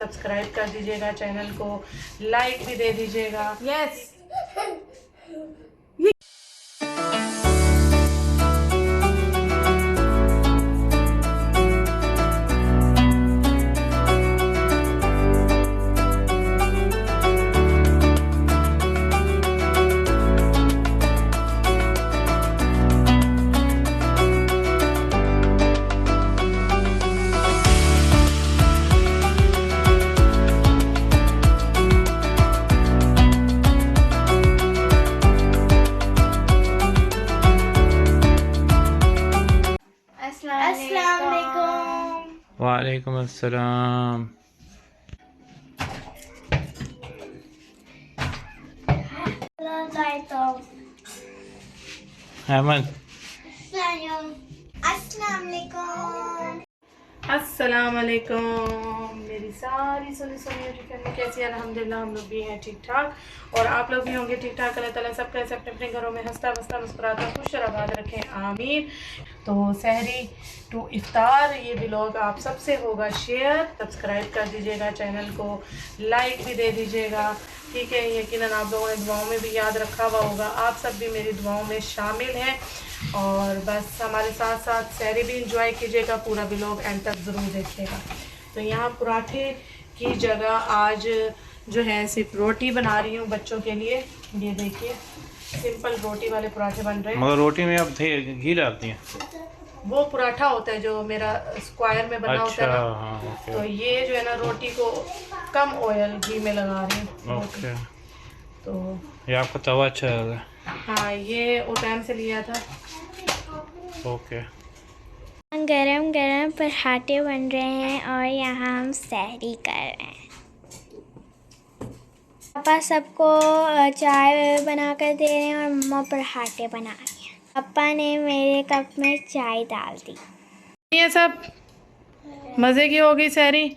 Subscribe कर दीजिएगा, channel को लाइक भी दे दीजिएगा। यस वालेकुम अस्सलाम। अहमद अस्सलाम वालेकुम। मेरी सारी सुनी फैमिली कैसी है? अल्हम्दुलिल्लाह हम लोग भी हैं ठीक ठाक, और आप लोग भी होंगे ठीक ठाक। अल्लाह ताला सब कैसे अपने अपने घरों में हंसता बसता मुस्कुराता खुश और आबाद रखें, आमीन। तो सहरी टू इफ्तार ये व्लॉग आप सबसे होगा शेयर, सब्सक्राइब कर दीजिएगा, चैनल को लाइक भी दे दीजिएगा, ठीक है। यकीनन आप लोगों ने दुआओं में भी याद रखा हुआ होगा, आप सब भी मेरी दुआओं में शामिल हैं। और बस हमारे साथ साथ सहरी भी इंजॉय कीजिएगा, पूरा व्लॉग एंड तक ज़रूर देखिएगा। तो यहाँ पराठे की जगह आज जो है सिर्फ रोटी बना रही हूँ बच्चों के लिए। ये देखिए सिंपल रोटी वाले पराठे बन रहे हैं। मगर रोटी में अब घी डालती हैं? वो पराठा होता है जो मेरा स्क्वायर में बना होता है ना। हाँ, तो ये जो है ना रोटी को कम ऑयल घी में लगा रही हूँ। ओके। तो ये आपका तवा अच्छा है? हाँ, ये उतैम से लिया था। ओके। गरम गरम पराठे बन रहे हैं और यहाँ हम सहरी कर रहे हैं। पापा सबको चाय बना कर दे रहे हैं और मम्मा पराठे बना रही हैं। पापा ने मेरे कप में चाय डाल दी। ये सब मज़े की हो गई सहरी,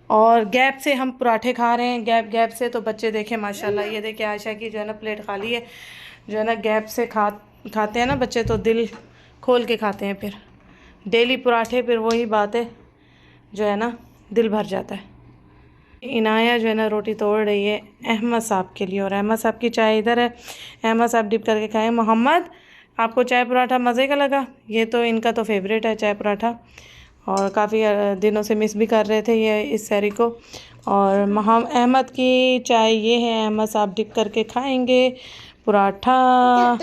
और गैप से हम पराठे खा रहे हैं, गैप गैप से। तो बच्चे देखें माशाल्लाह, ये देखें आयशा की जो है ना प्लेट खाली है। जो है ना गैप से खाते हैं ना बच्चे, तो दिल खोल के खाते हैं। फिर डेली पराठे, फिर वही बात है, जो है ना दिल भर जाता है। इनाया जो है ना रोटी तोड़ रही है अहमद साहब के लिए, और अहमद साहब की चाय इधर है। अहमद साहब डिप करके खाएं। मोहम्मद आपको चाय पराठा मज़े का लगा? ये तो इनका तो फेवरेट है चाय पराठा, और काफ़ी दिनों से मिस भी कर रहे थे ये इस सहरी को। और अहमद की चाय ये है, अहमद साहब डिप करके खाएंगे पराठा।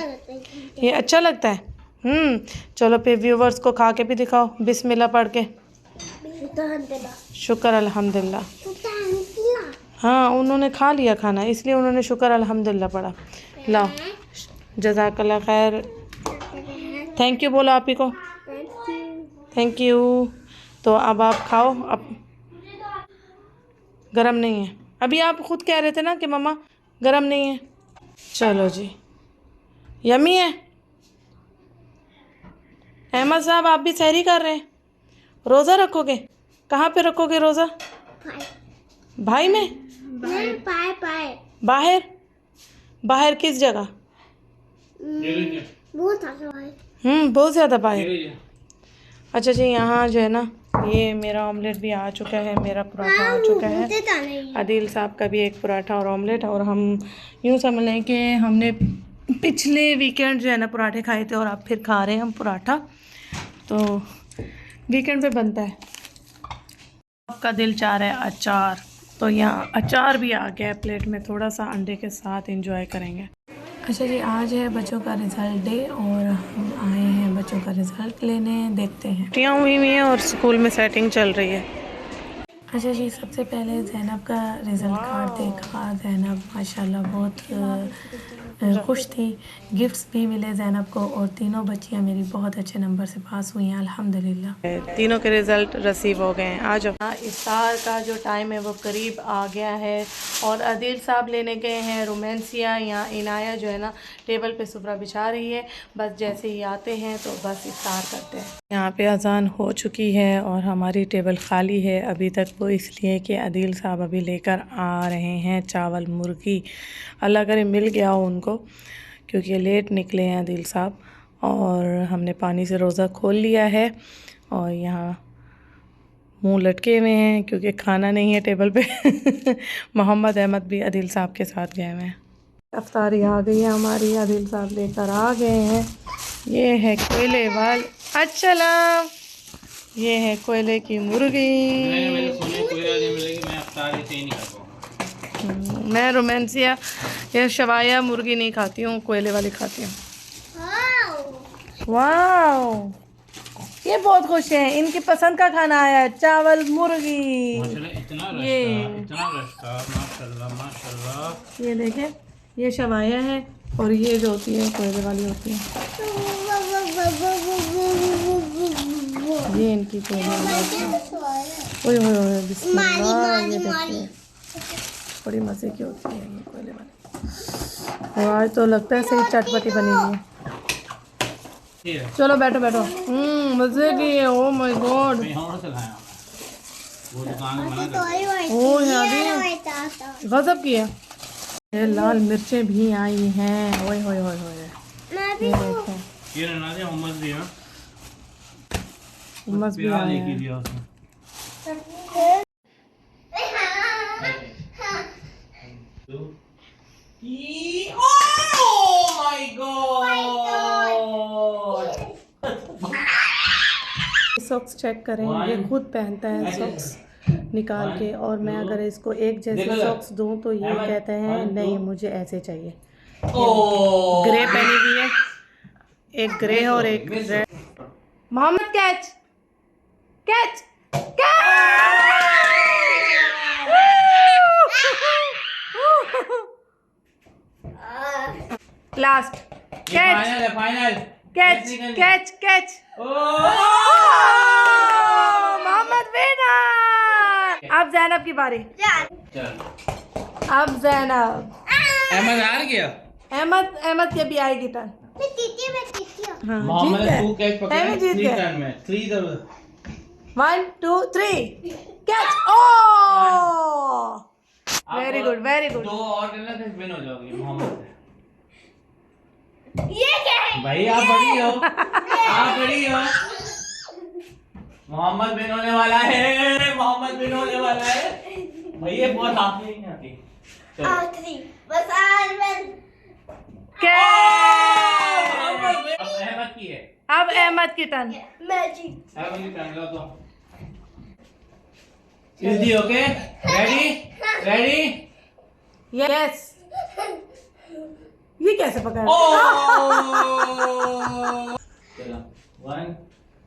ये अच्छा लगता है। चलो फिर व्यूवर्स को खा के भी दिखाओ, बिस्मिल्लाह पढ़ के। शुक्र अल्हम्दुलिल्लाह। हाँ, उन्होंने खा लिया खाना, इसलिए उन्होंने शुक्र अल्हम्दुलिल्लाह पढ़ा। लाओ, जज़ाकल्लाह खैर। थैंक यू बोलो आप ही को। Thank you. तो अब आप खाओ। अब गरम नहीं है, अभी आप खुद कह रहे थे ना कि मम्मा गरम नहीं है। चलो जी, यम्मी है। अहमद साहब आप भी सहरी कर रहे हैं? रोज़ा रखोगे? कहाँ पे रखोगे रोज़ा? भाई में? बाहर? बाहर किस जगह? बहुत ज़्यादा बाहर। अच्छा जी, यहाँ जो है ना ये मेरा ऑमलेट भी आ चुका है, मेरा पराठा आ चुका है। आदिल साहब का भी एक पराठा और ऑमलेट। और हम यूँ समझ लें कि हमने पिछले वीकेंड जो है ना पराठे खाए थे, और अब फिर खा रहे हैं हम पराठा। तो वीकेंड पे बनता है। आपका दिल चाह रहा है अचार, तो यहाँ अचार भी आ गया है प्लेट में, थोड़ा सा अंडे के साथ एंजॉय करेंगे। अच्छा जी, आज है बच्चों का रिज़ल्ट डे, और हम आए हैं बच्चों का रिज़ल्ट लेने। देखते हैं, छुट्टियाँ हुई हैं और स्कूल में सेटिंग चल रही है। अच्छा जी, सबसे पहले ज़ैनब का रिज़ल्ट कार्ड देखा। ज़ैनब माशाल्लाह बहुत खुश थी, गिफ्ट्स भी मिले ज़ैनब को, और तीनों बच्चियां मेरी बहुत अच्छे नंबर से पास हुई हैं अल्हम्दुलिल्लाह। तीनों के रिज़ल्ट रिसीव हो गए हैं। आज इफ्तार का जो टाइम है वो करीब आ गया है, और आदिल साहब लेने गए हैं रोमांसिया। यहाँ इनाया जो है ना टेबल पे सुपरा बिछा रही है, बस जैसे ही आते हैं तो बस इफ्तार करते हैं। यहाँ पे अजान हो चुकी है और हमारी टेबल खाली है अभी तक, वो इसलिए कि आदिल साहब अभी लेकर आ रहे हैं चावल मुर्गी। अल्लाह करे मिल गया हो उनको, क्योंकि लेट निकले हैं आदिल साहब। और हमने पानी से रोज़ा खोल लिया है, और यहाँ मुंह लटके हुए हैं क्योंकि खाना नहीं है टेबल पे। मोहम्मद अहमद भी आदिल साहब के साथ गए हुए हैं। अफ्तारी आ गई है हमारी, आदिल साहब लेकर आ गए हैं। ये है कोयले वाल अच्छलाम, ये है कोयले की मुर्गी। मैं रोमांसिया या शवाया मुर्गी नहीं खाती हूँ, कोयले वाली खाती हूँ। वाह, ये बहुत खुश हैं, इनकी पसंद का खाना आया है, चावल मुर्गी। ये माशाल्लाह। ये देखें, ये शवाया है और ये जो होती है कोयले वाली होती है, ये इनकी कोयले वाली होती है। ओए ओए ओए बिस्मिल्लाह, ये देखिए बड़ी मज़े की होती है ये कोयले वाली। और आज तो लगता है सही चटपटी बनी हुई है। चलो बैठो बैठो। मज़े की है। ओ माय गॉड, ओ गजब की है। ये लाल मिर्चें भी आई हैं। ओए होए होए होए, ये नाज़िया हुम्मस भी है, हुम्मस भी आया है। सॉक्स चेक करें, ये खुद पहनता है सॉक्स निकाल के, और मैं अगर इसको एक जैसे सॉक्स दूं तो ये कहते हैं नहीं मुझे ऐसे चाहिए। ग्रे पहनी हुई है, एक ग्रे है और एक red. Mohammed catch catch last catch final catch catch catch. Mohammed winner. अब जैनब की बारी। अब जैनब। अहमद हार गया। अहमद की भी आएगी टर्न। हाँ, मोहम्मद जीत गए। 2 कैच पकड़े, अहमद जीत 3 गए। टर्न में 3 दो। 1 2 3 कैच। ओ वेरी गुड वेरी गुड। 2 और करना तो विन हो जाओगे मोहम्मद। ये क्या है भाई आप बड़ी हो, आप बड़ी हो। मोहम्मद विन होने वाला है, मोहम्मद विन होने वाला है। भाई ये बहुत हाथ में नहीं आती। चलो आखिरी बस आज अब अहमद की है। अब अहमद की टर्न। मैं जीत। अहमद की टर्न लो तो। Easy okay, ready ready. Yes. ये कैसे पकड़ा? चलो 1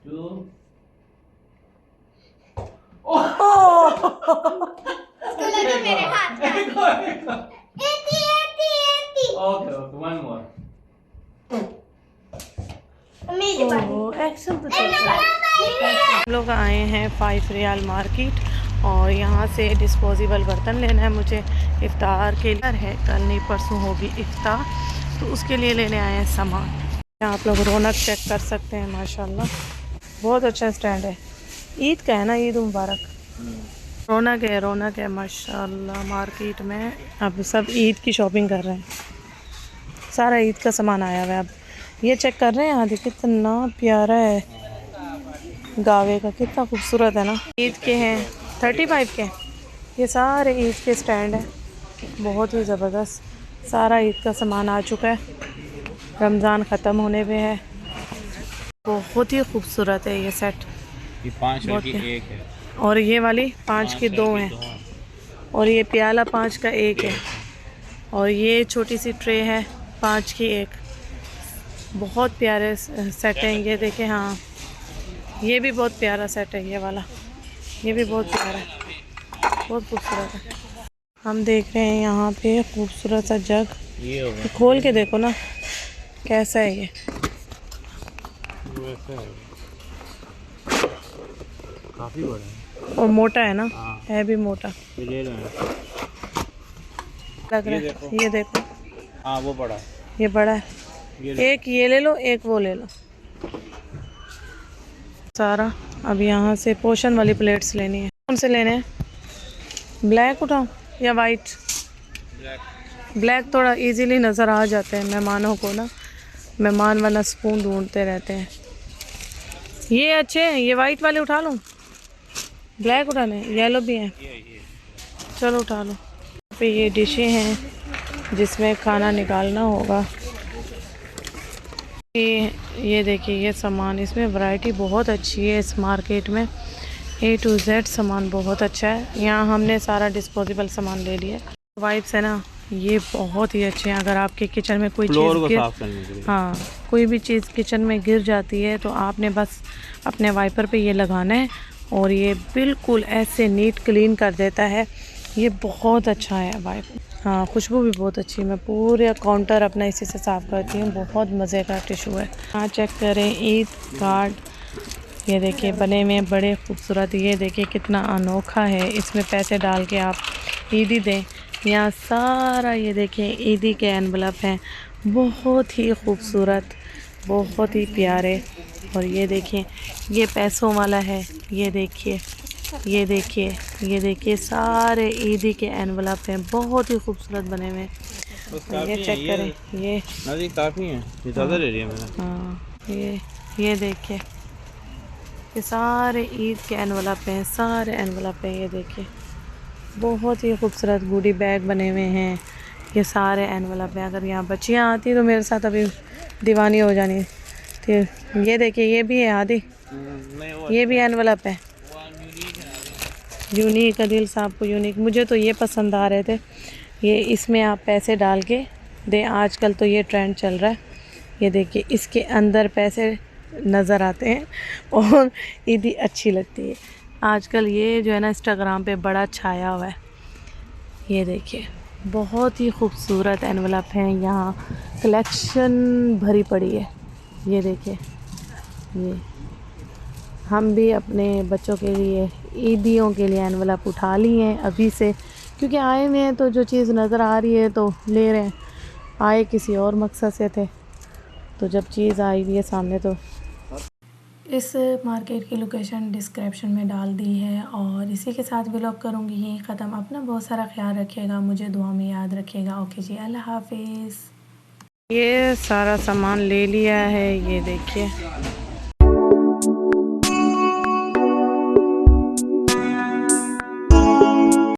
2। इसको लगा मेरे हाथ में। 80 ओके ओके, 1 मोर। मेरी बारी। एक्शन तो चल रहा है। हम लोग आए हैं 5 रियाल मार्केट और यहाँ से डिस्पोजेबल बर्तन लेना है मुझे इफ्तार के लिए। है कल नहीं परसों होगी इफ्तार, तो उसके लिए लेने आए हैं सामान। आप लोग रौनक चेक कर सकते हैं, माशाल्लाह बहुत अच्छा स्टैंड है। ईद का है ना, ईद मुबारक। रौनक है माशाल्लाह मार्केट में। अब सब ईद की शॉपिंग कर रहे हैं, सारा ईद का सामान आया हुआ है। अब ये चेक कर रहे हैं यहाँ, देखिए कितना प्यारा है गावे का, कितना खूबसूरत है ना। ईद के हैं 35 के, ये सारे ईद के स्टैंड हैं, बहुत ही ज़बरदस्त। सारा ईद का सामान आ चुका है, रमज़ान ख़त्म होने पे है। बहुत ही खूबसूरत है ये सेट। ये 5 की 1 है और ये वाली 5 की 2 हैं, और ये प्याला 5 का 1 है, और ये छोटी सी ट्रे है 5 की 1। बहुत प्यारे सेट हैं ये, देखें। हाँ ये भी बहुत प्यारा सेट है, ये वाला, ये भी बहुत प्यारा है, बहुत खूबसूरत है। हम देख रहे हैं यहाँ पे खूबसूरत सा जग, ये खोल के देखो ना कैसा है ये। काफी बड़ा है और मोटा है ना। हाँ। है भी मोटा ये ले लो लग रहा है। ये देखो, हाँ वो बड़ा है, ये बड़ा है। एक ये ले लो, एक वो ले लो सारा। अब यहाँ से पोशन वाली प्लेट्स लेनी है। कौन से लेने हैं? ब्लैक उठाओ या वाइट? ब्लैक थोड़ा इजीली नज़र आ जाते हैं मेहमानों को ना, मेहमान वाला स्पून ढूंढते रहते हैं। ये अच्छे हैं, ये वाइट वाले उठा लो। ब्लैक उठाने, येलो भी हैं, चलो उठा लो। पे ये डिशें हैं जिसमें खाना निकालना होगा। ये देखिए ये सामान, इसमें वैरायटी बहुत अच्छी है इस मार्केट में। A to Z सामान बहुत अच्छा है। यहाँ हमने सारा डिस्पोजेबल सामान ले लिया। वाइप्स है ना, ये बहुत ही अच्छे हैं। अगर आपके किचन में कोई चीज़ हाँ कोई भी चीज़ किचन में गिर जाती है तो आपने बस अपने वाइपर पे ये लगाना है और ये बिल्कुल ऐसे नीट क्लीन कर देता है। ये बहुत अच्छा है वाइप। हाँ खुशबू भी बहुत अच्छी है। मैं पूरे काउंटर अपना इसी से साफ़ करती हूँ। बहुत मज़े का टिशू है। हाँ चेक करें ईद कार्ड, ये देखिए बने में बड़े खूबसूरत। ये देखिए कितना अनोखा है। इसमें पैसे डाल के आप ईदी दें। यहाँ सारा ये देखिए ईदी के एनवलप हैं, बहुत ही खूबसूरत, बहुत ही प्यारे। और ये देखिए ये पैसों वाला है। ये देखिए ये देखिए ये देखिए सारे ईदी के एनवलप हैं, बहुत ही खूबसूरत बने हुए। ये चेक करें, ये काफ़ी है, ये ज़्यादा ले रही है मैंने। हाँ ये देखिए ये सारे ईद के एनवलप हैं, सारे एनवलप हैं। ये देखिए बहुत ही खूबसूरत गुडी बैग बने हुए हैं। ये सारे एनवलप हैं। अगर यहाँ बच्चियाँ आती तो मेरे साथ अभी दीवानी हो जानी। तो ये देखिए ये भी है आदि, ये भी एनवलप है। यूनिक, अदील साहब को यूनिक। मुझे तो ये पसंद आ रहे थे। ये इसमें आप पैसे डाल के दें, आजकल तो ये ट्रेंड चल रहा है। ये देखिए इसके अंदर पैसे नज़र आते हैं और ईदी अच्छी लगती है। आजकल ये जो है ना इंस्टाग्राम पे बड़ा छाया हुआ है। ये देखिए बहुत ही खूबसूरत एनवलप हैं। यहाँ कलेक्शन भरी पड़ी है। ये देखिए ये हम भी अपने बच्चों के लिए ईदियों के लिए एनवलप उठा लिए हैं अभी से, क्योंकि आए हुए हैं तो जो चीज़ नज़र आ रही है तो ले रहे हैं। आए किसी और मकसद से थे, तो जब चीज़ आई हुई है सामने तो। इस मार्केट की लोकेशन डिस्क्रिप्शन में डाल दी है। और इसी के साथ व्लॉग करूँगी यहीं ख़त्म। अपना बहुत सारा ख्याल रखिएगा, मुझे दुआ में याद रखिएगा। ओके जी, अल्लाह हाफिज़। ये सारा सामान ले लिया है, ये देखिए